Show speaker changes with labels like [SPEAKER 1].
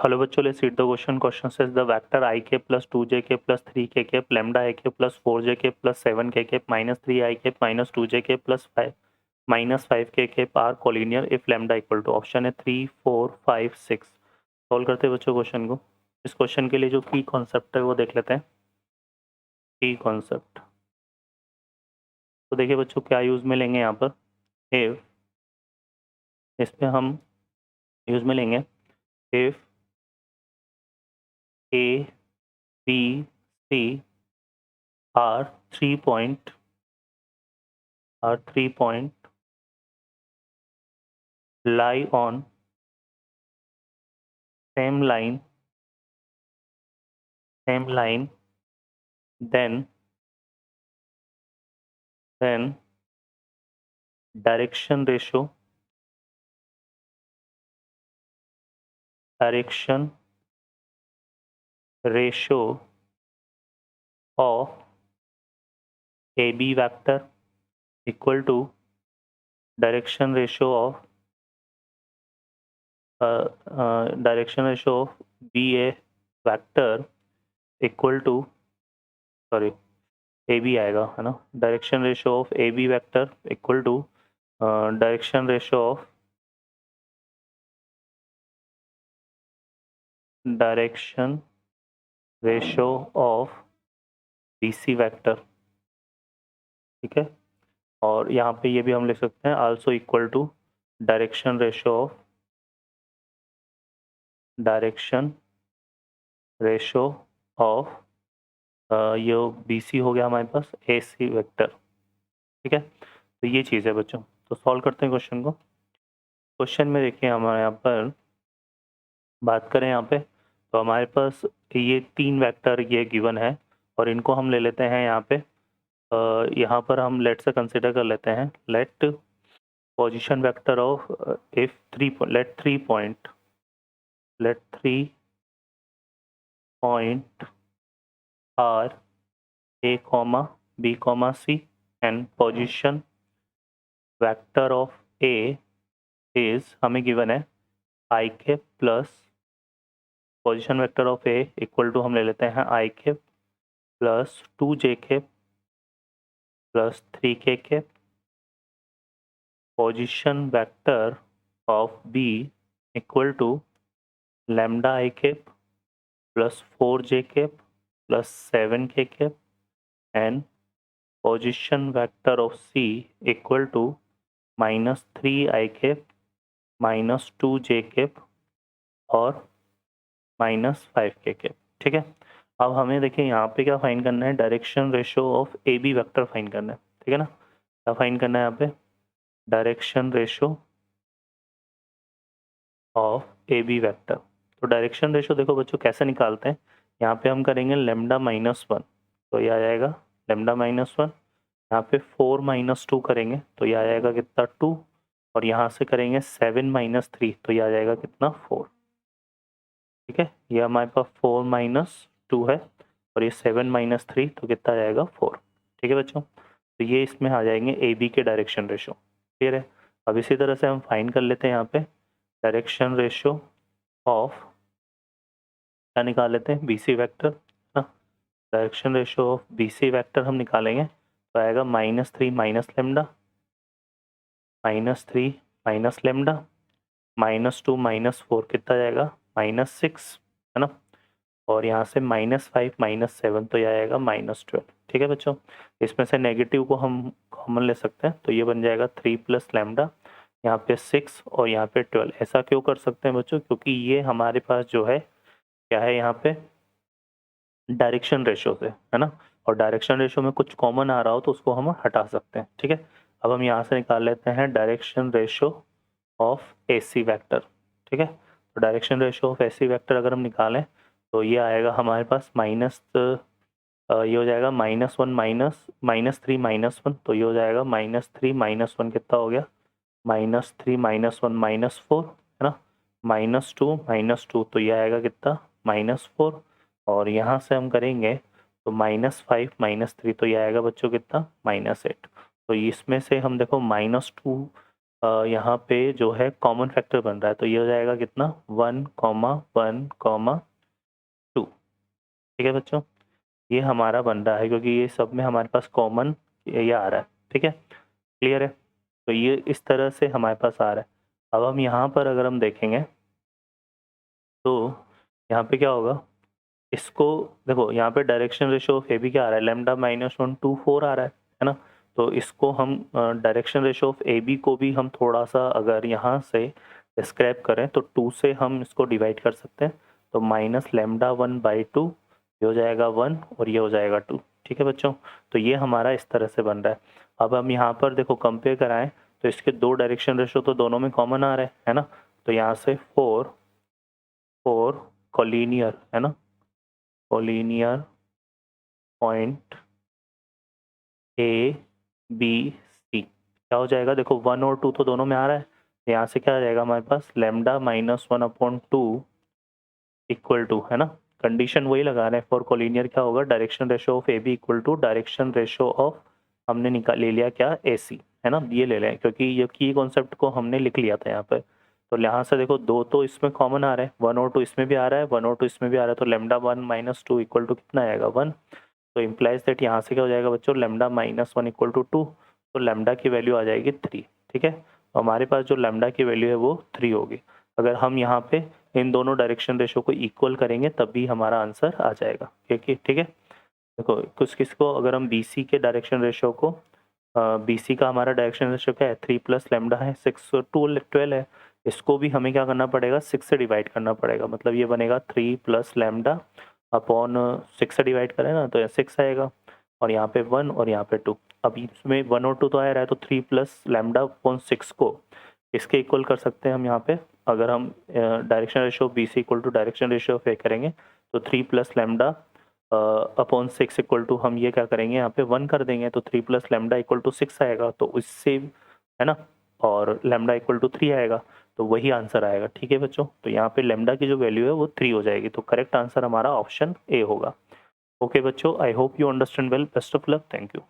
[SPEAKER 1] Hello बच्चों, let's read the question. Question says the vector ik plus 2jk plus 3kk lambda ik plus 4jk plus 7kk minus 3ik minus 2jk plus 5 minus 5kk are collinear if lambda equal to. Option है 3, 4, 5, 6. Solve करते हैं बच्चों question को. इस question के लिए जो की कॉन्सेप्ट है वो देख लेते हैं. की कॉन्सेप्ट तो देखिए बच्चों, क्या यूज़ में लेंगे यहाँ पर. इफ इस पे हम यूज़ में लेंगे if A B C are 3 point lie on same line then direction ratio of AB vector equal to direction ratio of BA vector equal to AB आएगा है ना. Direction ratio of AB vector equal to direction ratio of BC vector. ठीक है. और यहाँ पे ये भी हम लिख सकते हैं also equal to direction ratio of ये BC हो गया हमारे पास AC वेक्टर. ठीक है. तो ये चीज़ है बच्चों. तो सॉल्व करते हैं क्वेश्चन को. क्वेश्चन में देखिए हमारे यहाँ पर बात करें यहाँ पे तो हमारे पास ये 3 वेक्टर ये गिवन है और इनको हम ले लेते हैं यहाँ पे. यहाँ पर हम लेट से कंसिडर कर लेते हैं. Let position vector of if 3 point are A, B, C and position vector of A is हमें गिवन है ik plus position vector of A equal to हम ले लेते हैं ik plus 2jk plus 3kk. Position vector of B equal to lambda ik plus 4jk plus 7kk and position vector of C equal to minus 3ik minus 2jk और minus 5kk. ठीक है. अब हमें देखिए यहाँ पे क्या फाइंड करना है. Direction ratio of AB vector find करना है. ठीक है ना. क्या फाइंड करना है यहाँ पे. Direction ratio of AB vector. तो डायरेक्शन रेशियो देखो बच्चों कैसे निकालते हैं. यहाँ पे हम करेंगे लैम्डा -1 तो ये आ जाएगा लैम्डा -1. यहाँ पे 4 - 2 करेंगे तो ये आ जाएगा कितना 2 और यहाँ से करेंगे 7 - 3 तो ये आ जाएगा कितना 4. ठीक है. ये हमारे पास 4 - 2 है और ये 7 - 3 तो कितना आ जाएगा 4. ठीक है बच्चों. तो ये इसमें आ जाएंगे AB के डायरेक्शन रेशियो. क्लियर है. अब इसी तरह से हम फाइंड कर लेते हैं यहाँ पे डायरेक्शन रेशियो ऑफ क्या निकाल लेते हैं BC vector. Direction ratio of BC vector हम निकालेंगे तो आएगा -3 माइनस लेमडा -3 माइनस लेमडा -2 -4 कितना जाएगा -6 है ना. और यहाँ से -5 -7 तो ये आएगा -12. ठीक है बच्चों. इसमें से नेगेटिव को हम कॉमन ले सकते हैं तो ये बन जाएगा 3 प्लस लेमडा यहाँ पे 6 और यहाँ पे 12. ऐसा क्यों कर सकते हैं बच्चों क्योंकि ये हमारे पास जो है क्या है यहाँ पे डायरेक्शन रेशियो से है ना. और डायरेक्शन रेशियो में कुछ कॉमन आ रहा हो तो उसको हम हटा सकते हैं. ठीक है. अब हम यहाँ से निकाल लेते हैं direction ratio of AC vector. ठीक है. तो direction ratio of AC vector अगर हम निकालें तो ये आएगा हमारे पास ये हो जाएगा -3 -1 तो ये हो जाएगा -3 -1 कितना हो गया -3 -1 -4 है ना. -2 -2 तो ये आएगा कितना -4 और यहाँ से हम करेंगे तो -5 -3 तो ये आएगा बच्चों कितना -8. तो इसमें से हम देखो -2 यहाँ पे जो है कॉमन फैक्टर बन रहा है, तो ये हो जाएगा कितना 1,1,2। ठीक है बच्चों, ये हमारा बन रहा है क्योंकि ये सब में हमारे पास कॉमन ये आ रहा है। ठीक है, क्लियर है। तो ये इस तरह से हमारे पास आ रहा है। अब हम यहाँ पर अगर हम देखेंगे तो यहाँ पे क्या होगा, इसको देखो, यहाँ पे direction ratio of A B क्या आ रहा है, λ-1/2 4 आ रहा है ना। तो इसको हम direction ratio of A B को भी हम थोड़ा सा अगर यहाँ से स्क्रैप करें तो 2 से हम इसको डिवाइड कर सकते हैं, तो -λ1/2 ये हो जाएगा 1 और ये हो जाएगा 2। ठीक है बच्चों, तो ये हमारा इस तरह से बन रहा है। अब हम यहाँ पर देखो कंपेयर कराएं तो इसके दो डायरेक्शन रेशो तो दोनों में कॉमन आ रहे हैं, है ना। तो यहाँ से 4 कोलिनियर है ना, collinear point A B C क्या हो जाएगा, देखो 1 और 2 तो दोनों में आ रहा है, यहाँ से क्या आ जाएगा हमारे पास λ-1/2 इक्वल टू, है ना, कंडीशन वही लगा रहे हैं। फॉर कोलिनियर क्या होगा, direction ratio of A B equal to direction ratio of, हमने निकाल ले लिया क्या, ए सी, है ना, ये ले लें क्योंकि ये की कॉन्सेप्ट को हमने लिख लिया था यहाँ पर। तो यहाँ से देखो दो तो इसमें कॉमन आ रहे हैं, 1 और 2 इसमें भी आ रहा है, 1 और 2 इसमें भी आ रहा है, तो λ1 - 2 इक्वल टू कितना आएगा 1। तो इम्प्लाइज दैट यहाँ से क्या हो जाएगा बच्चों, λ-1 इक्वल टू 2, तो लैम्डा की वैल्यू आ जाएगी 3। ठीक है, तो हमारे पास जो लैम्डा की वैल्यू है वो 3 होगी। अगर हम यहाँ पे इन दोनों डायरेक्शन रेशो को इक्वल करेंगे तब भी हमारा आंसर आ जाएगा। ठीक है, देखो कुछ किसको अगर हम बी सी के डायरेक्शन रेशो को, बी सी का हमारा डायरेक्शन रेशो क्या है, 3 प्लस लैम्डा है, 6 12 है, इसको भी हमें क्या करना पड़ेगा, 6 से डिवाइड करना पड़ेगा, मतलब ये बनेगा 3 प्लस लैम्डा अपॉन 6 से डिवाइड करें ना तो 6 आएगा, और यहाँ पे 1 और यहाँ पे 2। अब इसमें 1 और 2 तो आ रहा है, तो 3 प्लस लैम्डा अपॉन 6 को इसके इक्वल कर सकते हैं हम यहाँ पे। अगर हम direction ratio B C equal to direction ratio of A करेंगे तो 3 plus lambda upon 6 equal to, हम ये क्या करेंगे यहाँ पे 1 कर देंगे, तो 3 प्लस लैम्डा इक्वल टू 6 आएगा, तो इससे, है ना, और लैम्डा इक्वल टू 3 आएगा, तो वही आंसर आएगा। ठीक है बच्चों, तो यहाँ पे लैम्डा की जो वैल्यू है वो 3 हो जाएगी, तो करेक्ट आंसर हमारा ऑप्शन ए होगा। ओके बच्चों, I hope you understand well, best of luck, thank you.